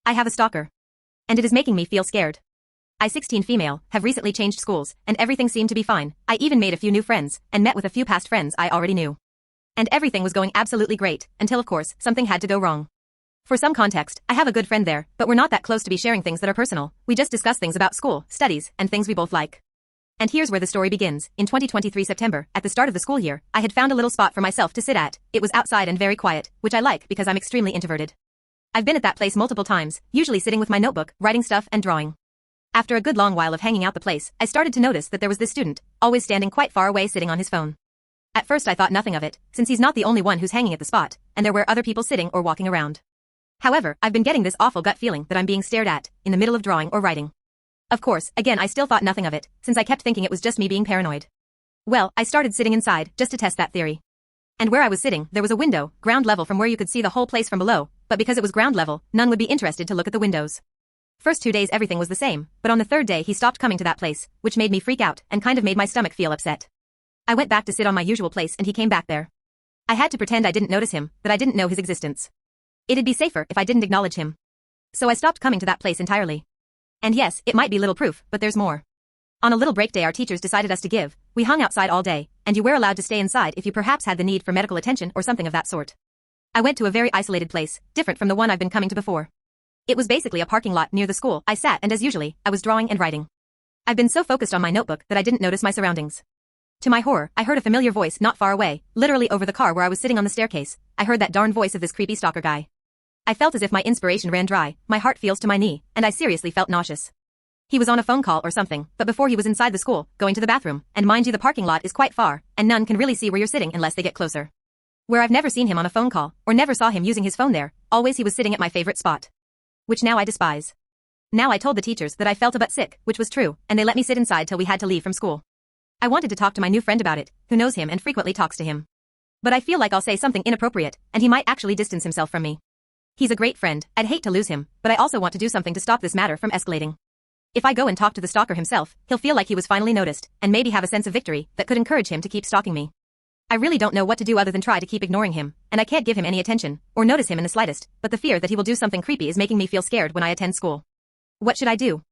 I have a stalker. And it is making me feel scared. I 16 female, have recently changed schools, and everything seemed to be fine. I even made a few new friends, and met with a few past friends I already knew. And everything was going absolutely great, until of course, something had to go wrong. For some context, I have a good friend there, but we're not that close to be sharing things that are personal. We just discuss things about school, studies, and things we both like. And here's where the story begins. In 2023 September, at the start of the school year, I had found a little spot for myself to sit at. It was outside and very quiet, which I like because I'm extremely introverted. I've been at that place multiple times, usually sitting with my notebook, writing stuff and drawing. After a good long while of hanging out the place, I started to notice that there was this student, always standing quite far away sitting on his phone. At first I thought nothing of it, since he's not the only one who's hanging at the spot, and there were other people sitting or walking around. However, I've been getting this awful gut feeling that I'm being stared at, in the middle of drawing or writing. Of course, again I still thought nothing of it, since I kept thinking it was just me being paranoid. Well, I started sitting inside, just to test that theory. And where I was sitting, there was a window, ground level from where you could see the whole place from below, but because it was ground level, none would be interested to look at the windows. First 2 days everything was the same, but on the third day he stopped coming to that place, which made me freak out, and kind of made my stomach feel upset. I went back to sit on my usual place and he came back there. I had to pretend I didn't notice him, that I didn't know his existence. It'd be safer if I didn't acknowledge him. So I stopped coming to that place entirely. And yes, it might be little proof, but there's more. On a little break day our teachers decided us to give, we hung outside all day, and you were allowed to stay inside if you perhaps had the need for medical attention or something of that sort. I went to a very isolated place, different from the one I've been coming to before. It was basically a parking lot near the school. I sat and as usually, I was drawing and writing. I've been so focused on my notebook that I didn't notice my surroundings. To my horror, I heard a familiar voice not far away, literally over the car where I was sitting on the staircase. I heard that darn voice of this creepy stalker guy. I felt as if my inspiration ran dry, my heart feels to my knee, and I seriously felt nauseous. He was on a phone call or something, but before he was inside the school, going to the bathroom, and mind you the parking lot is quite far, and none can really see where you're sitting unless they get closer. Where I've never seen him on a phone call, or never saw him using his phone there, always he was sitting at my favorite spot. Which now I despise. Now I told the teachers that I felt a bit sick, which was true, and they let me sit inside till we had to leave from school. I wanted to talk to my new friend about it, who knows him and frequently talks to him. But I feel like I'll say something inappropriate, and he might actually distance himself from me. He's a great friend, I'd hate to lose him, but I also want to do something to stop this matter from escalating. If I go and talk to the stalker himself, he'll feel like he was finally noticed, and maybe have a sense of victory that could encourage him to keep stalking me. I really don't know what to do other than try to keep ignoring him, and I can't give him any attention, or notice him in the slightest, but the fear that he will do something creepy is making me feel scared when I attend school. What should I do?